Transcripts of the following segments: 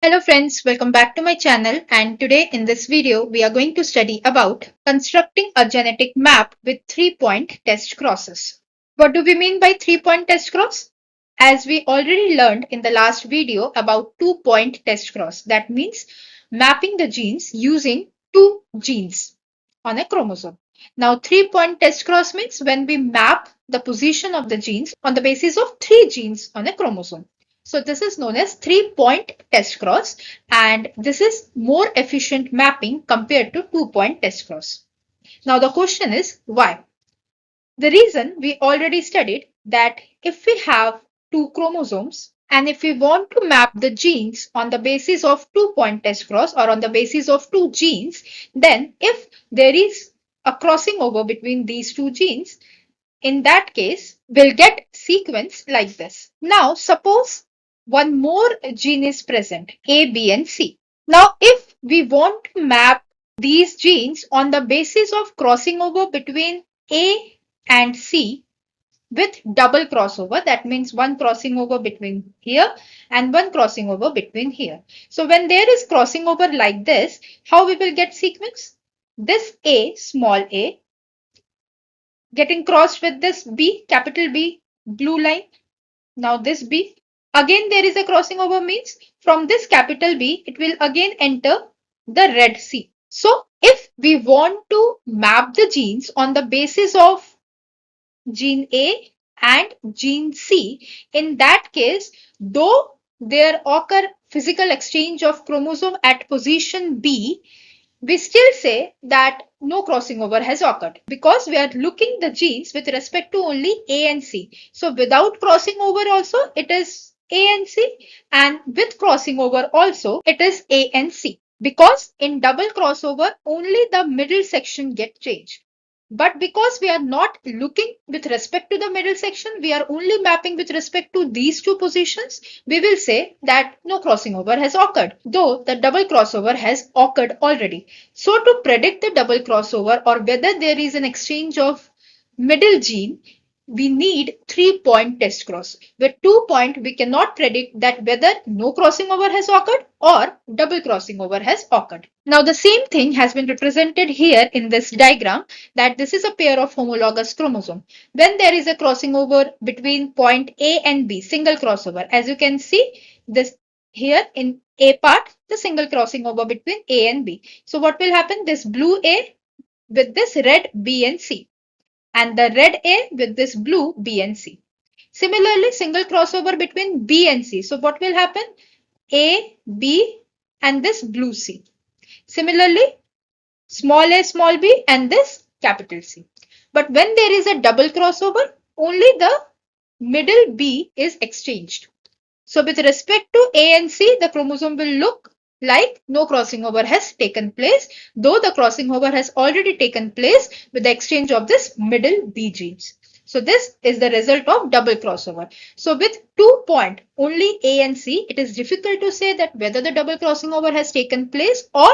Hello friends, welcome back to my channel, and today in this video we are going to study about constructing a genetic map with 3-point test crosses. What do we mean by 3-point test cross? As we already learned in the last video about 2-point test cross, that means mapping the genes using two genes on a chromosome. Now 3-point test cross means when we map the position of the genes on the basis of three genes on a chromosome. So this is known as 3-point test cross, and this is more efficient mapping compared to 2-point test cross. Now the question is why? The reason we already studied that if we have two chromosomes and if we want to map the genes on the basis of 2-point test cross or on the basis of two genes, then if there is a crossing over between these two genes, in that case, we'll get sequence like this. Now, suppose one more gene is present, A, B, and C. Now, if we want to map these genes on the basis of crossing over between A and C with double crossover, that means one crossing over between here and one crossing over between here. So when there is crossing over like this, how we will get sequence? This A, small a, getting crossed with this B, capital B, blue line. Now this B, again there is a crossing over means from this capital B, it will again enter the red C. So if we want to map the genes on the basis of gene A and gene C, in that case, though there occur physical exchange of chromosome at position B, we still say that no crossing over has occurred because we are looking the genes with respect to only A and C. So without crossing over also it is A and C, and with crossing over also it is A and C, because in double crossover only the middle section get changed. But because we are not looking with respect to the middle section, we are only mapping with respect to these two positions, we will say that no crossing over has occurred, though the double crossover has occurred already. So to predict the double crossover or whether there is an exchange of middle gene, we need 3-point test cross. With 2-point, we cannot predict that whether no crossing over has occurred or double crossing over has occurred. Now the same thing has been represented here in this diagram, that this is a pair of homologous chromosome. When there is a crossing over between point A and B, single crossover, as you can see this here in A part, the single crossing over between A and B. So what will happen? This blue A with this red B and C, and the red A with this blue B and C. Similarly, single crossover between B and C. So what will happen? A, B, and this blue C. Similarly, small b, and this capital C. But when there is a double crossover, only the middle B is exchanged. So with respect to A and C, the chromosome will look like no crossing over has taken place, though the crossing over has already taken place with the exchange of this middle B genes. So this is the result of double crossover. So with 2-point, only A and C, it is difficult to say that whether the double crossing over has taken place or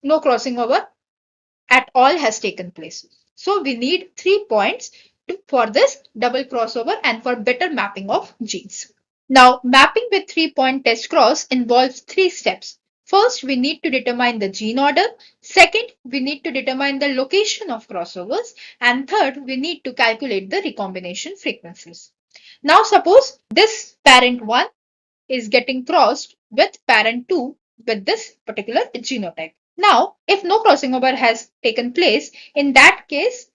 no crossing over at all has taken place. So we need 3 points for this double crossover and for better mapping of genes. Now, mapping with 3-point test cross involves 3 steps. First, we need to determine the gene order. Second, we need to determine the location of crossovers. And third, we need to calculate the recombination frequencies. Now, suppose this parent 1 is getting crossed with parent 2 with this particular genotype. Now, if no crossing over has taken place, in that case,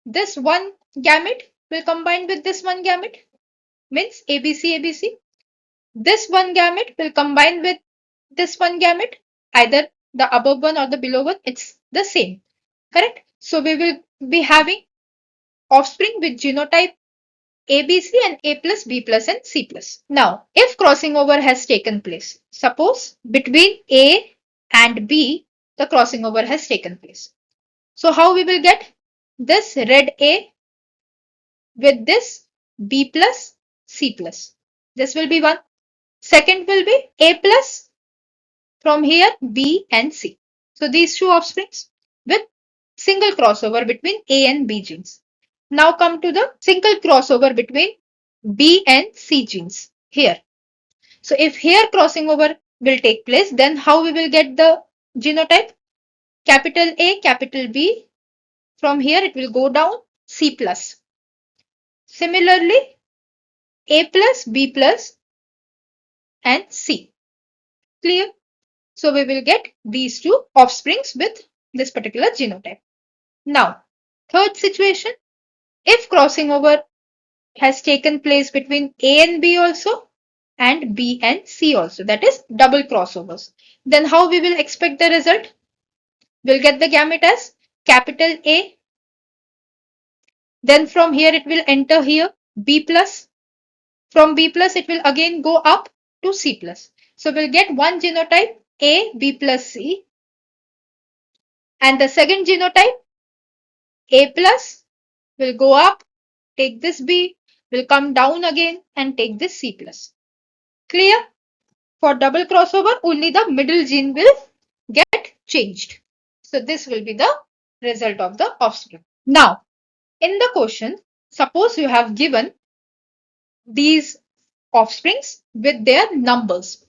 this one gamete will combine with this one gamete, means ABC, ABC. This one gamete will combine with this one gamete, either the above one or the below one, it's the same, correct? So we will be having offspring with genotype ABC and A plus, B plus and C plus. Now, if crossing over has taken place, suppose between A and B, the crossing over has taken place. So how we will get this red A with this B plus, C plus. This will be one. Second will be A plus, from here B and C. So these two offsprings with single crossover between A and B genes. Now come to the single crossover between B and C genes here. So if here crossing over will take place. Then how we will get the genotype? Capital A, capital B. From here it will go down C plus. Similarly, A plus, B plus and C. Clear? So we will get these two offsprings with this particular genotype. Now, third situation, if crossing over has taken place between A and B also and B and C also, that is double crossovers, then how we will expect the result? We'll get the gamete as capital A. Then from here it will enter here B plus. From B plus it will again go up to C plus. So we'll get one genotype A, B plus C. And the second genotype A plus will go up, take this B, will come down again and take this C plus. Clear? For double crossover, only the middle gene will get changed. So this will be the result of the offspring. Now, in the question, suppose you have given these offsprings with their numbers.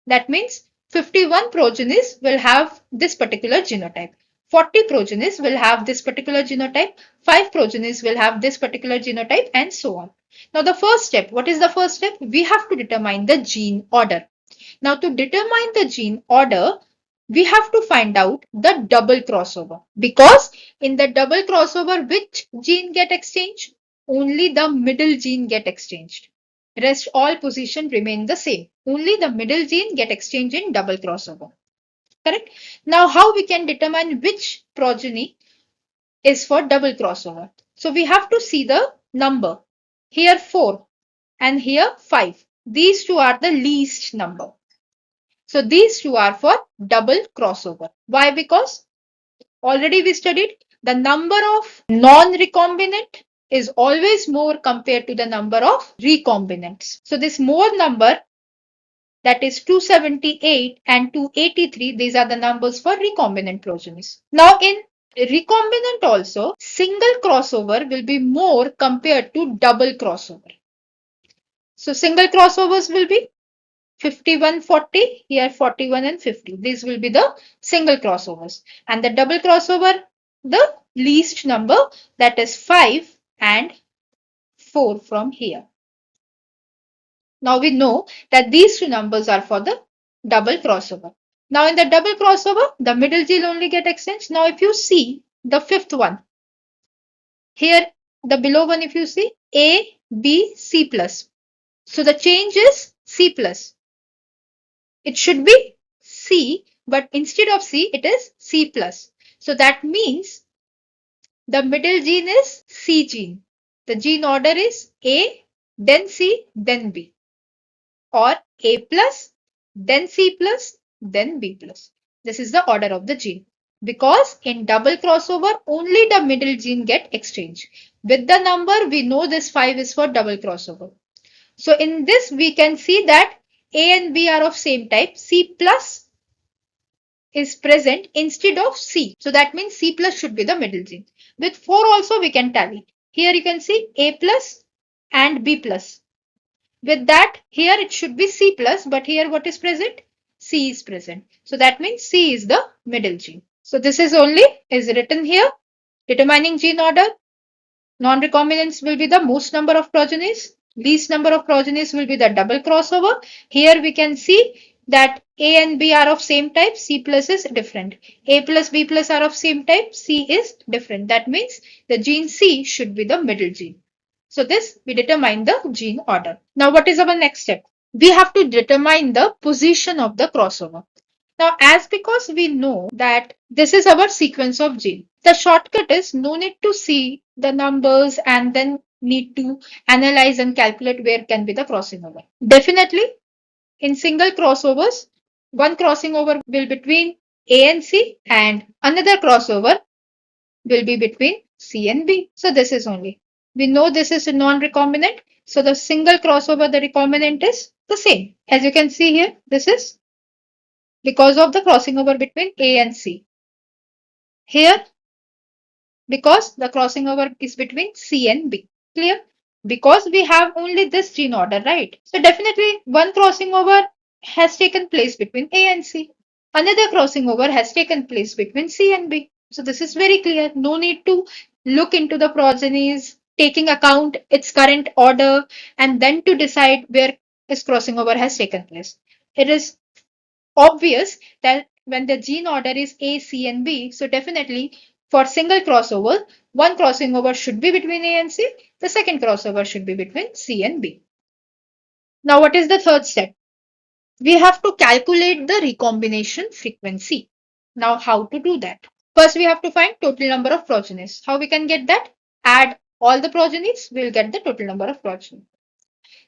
That means 51 progenies will have this particular genotype. 40 progenies will have this particular genotype. 5 progenies will have this particular genotype and so on. Now the first step, what is the first step? We have to determine the gene order. Now to determine the gene order, we have to find out the double crossover, because in the double crossover, which gene get exchanged? Only the middle gene get exchanged. Rest all position remain the same. Only the middle gene get exchanged in double crossover. Correct? Now how we can determine which progeny is for double crossover? So we have to see the number. Here 4 and here 5. These two are the least number. So these two are for double crossover. Why? Because already we studied the number of non-recombinant is always more compared to the number of recombinants. So this more number, that is 278 and 283, these are the numbers for recombinant progenies. Now in recombinant also, single crossover will be more compared to double crossover. So single crossovers will be 51, 40, here 41 and 50. These will be the single crossovers. And the double crossover, the least number, that is 5 and 4 from here. Now we know that these two numbers are for the double crossover. Now in the double crossover, the middle gene only get exchanged. Now if you see the fifth one, here the below one, if you see A, B, C plus. So the change is C plus. It should be C, but instead of C, it is C plus. So that means the middle gene is C gene. The gene order is A, then C, then B. Or A plus, then C plus, then B plus. This is the order of the gene. Because in double crossover, only the middle gene get exchanged. With the number, we know this 5 is for double crossover. So in this, we can see that A and B are of same type. C plus is present instead of C. So that means C plus should be the middle gene. With 4 also we can tally. Here you can see A plus and B plus. With that, here it should be C plus, but here what is present? C is present. So that means C is the middle gene. So this is written here. Determining gene order. Non-recombinants will be the most number of progenies. Least number of progenies will be the double crossover. Here we can see that A and B are of same type, C plus is different. A plus B plus are of same type, C is different. That means the gene C should be the middle gene. So this we determine the gene order. Now what is our next step? We have to determine the position of the crossover. Now as because we know that this is our sequence of gene, the shortcut is no need to see the numbers and then need to analyze and calculate where can be the crossing over. Definitely in single crossovers, one crossing over will be between A and C and another crossover will be between C and B. So this is only. We know this is a non-recombinant. So the single crossover, the recombinant is the same. As you can see here, this is because of the crossing over between A and C. Here, because the crossing over is between C and B. Clear? Because we have only this gene order, right? So definitely one crossing over has taken place between A and C. Another crossing over has taken place between C and B. So this is very clear. No need to look into the progenies, taking account its current order, and then to decide where this crossing over has taken place. It is obvious that when the gene order is A, C, and B, so definitely for single crossover, one crossing over should be between A and C, the second crossover should be between C and B. Now, what is the third step? We have to calculate the recombination frequency. Now, how to do that? First, we have to find total number of progenies. How we can get that? Add all the progenies, we'll get the total number of progenies.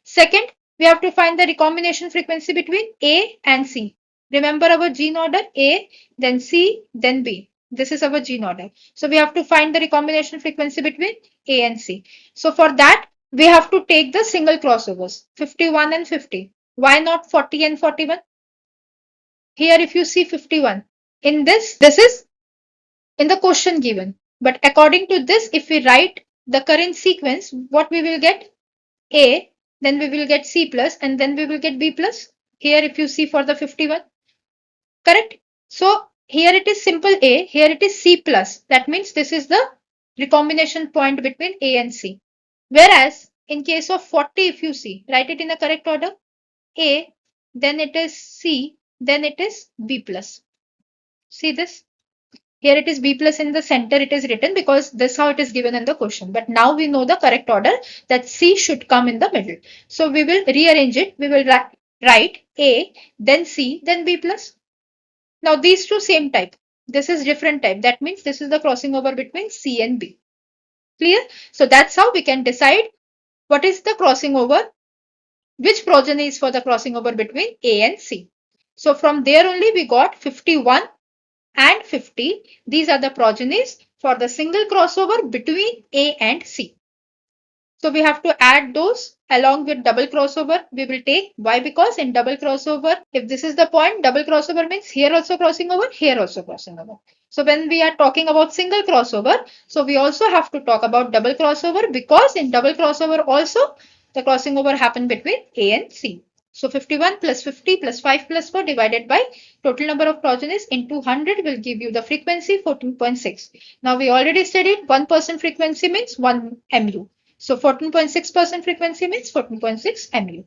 Second, we have to find the recombination frequency between A and C. Remember our gene order A, then C, then B. This is our gene order. So we have to find the recombination frequency between A and C. So for that, we have to take the single crossovers 51 and 50. Why not 40 and 41? Here, if you see 51, in this is in the question given. But according to this, if we write the current sequence, what we will get? A, then we will get C plus, and then we will get B plus. Here, if you see for the 51, correct? So here it is simple A, here it is C plus. That means this is the recombination point between A and C. Whereas in case of 40, if you see, write it in the correct order. A, then it is C, then it is B plus. See this? Here it is B plus in the center, it is written because this how it is given in the question. But now we know the correct order that C should come in the middle. So we will rearrange it. We will write A, then C, then B plus. Now these two same type. This is different type. That means this is the crossing over between C and B. Clear? So that's how we can decide what is the crossing over, which progeny is for the crossing over between A and C. So from there only we got 51 and 50. These are the progenies for the single crossover between A and C. So we have to add those along with double crossover. We will take why? Because in double crossover, if this is the point, double crossover means here also crossing over, here also crossing over. So when we are talking about single crossover, so we also have to talk about double crossover because in double crossover also the crossing over happened between A and C. So 51 plus 50 plus 5 plus 4 divided by total number of progenies into 100 will give you the frequency 14.6. Now we already studied 1% frequency means 1 mu. So 14.6% frequency means 14.6 mu.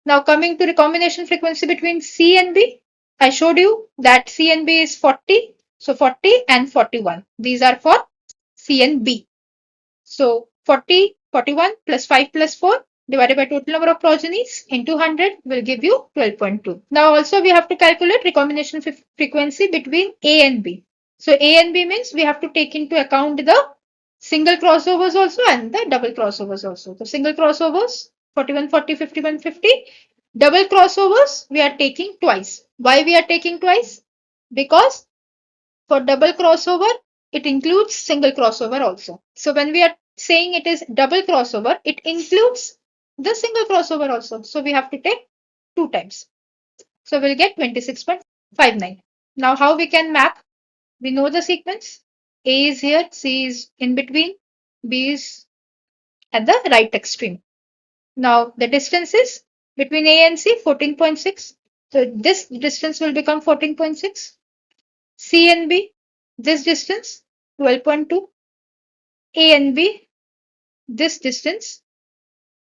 Now coming to recombination frequency between C and B, I showed you that C and B is 40. So 40 and 41. These are for C and B. So 40, 41 plus 5 plus 4 divided by total number of progenies into 100 will give you 12.2. Now also we have to calculate recombination frequency between A and B. So A and B means we have to take into account the single crossovers also and the double crossovers also. So single crossovers 41, 40, 51, 50. Double crossovers we are taking twice. Why we are taking twice? Because for double crossover it includes single crossover also. So when we are saying it is double crossover, it includes the single crossover also. So we have to take 2 times. So we'll get 26.59. Now how we can map? We know the sequence. A is here, C is in between, B is at the right extreme. Now the distance is between A and C 14.6. So this distance will become 14.6. C and B, this distance 12.2. A and B, this distance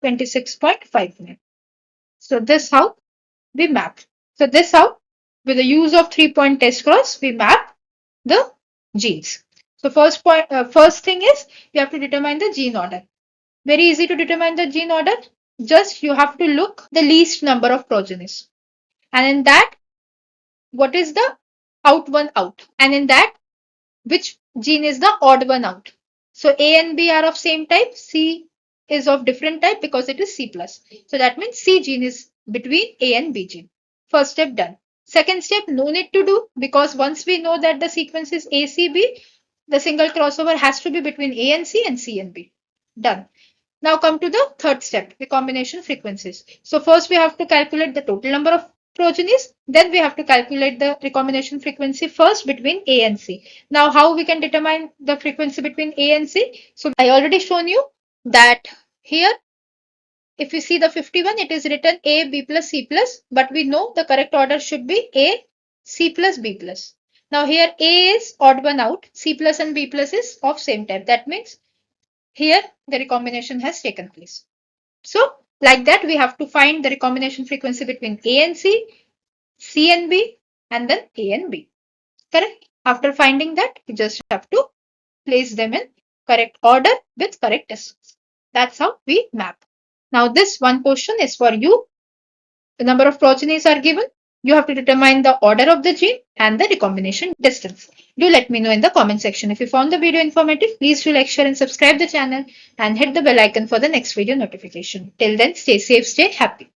26.59. So this how we map. So this how with the use of 3-point test cross we map the genes. So first thing is you have to determine the gene order. Very easy to determine the gene order. Just you have to look the least number of progenies. And in that, what is the out one out? And in that, which gene is the odd one out? So A and B are of same type. C is of different type because it is C plus. So that means C gene is between A and B gene. First step done. Second step, no need to do because once we know that the sequence is ACB, the single crossover has to be between A and C and B. Done. Now come to the third step, recombination frequencies. So first we have to calculate the total number of progenies. Then we have to calculate the recombination frequency first between A and C. Now how we can determine the frequency between A and C? So I already shown you that here If you see the 51, it is written A, B plus C plus, but we know the correct order should be A, C plus, B plus. Now here A is odd one out, C plus and B plus is of same type. That means here the recombination has taken place. So like that we have to find the recombination frequency between A and C and B, and then A and B. Correct? After finding that, you just have to place them in correct order with correct distance. That's how we map. Now this one question is for you. The number of progenies are given. You have to determine the order of the gene and the recombination distance. Do let me know in the comment section. If you found the video informative, please do like, share and subscribe the channel and hit the bell icon for the next video notification. Till then, stay safe, stay happy.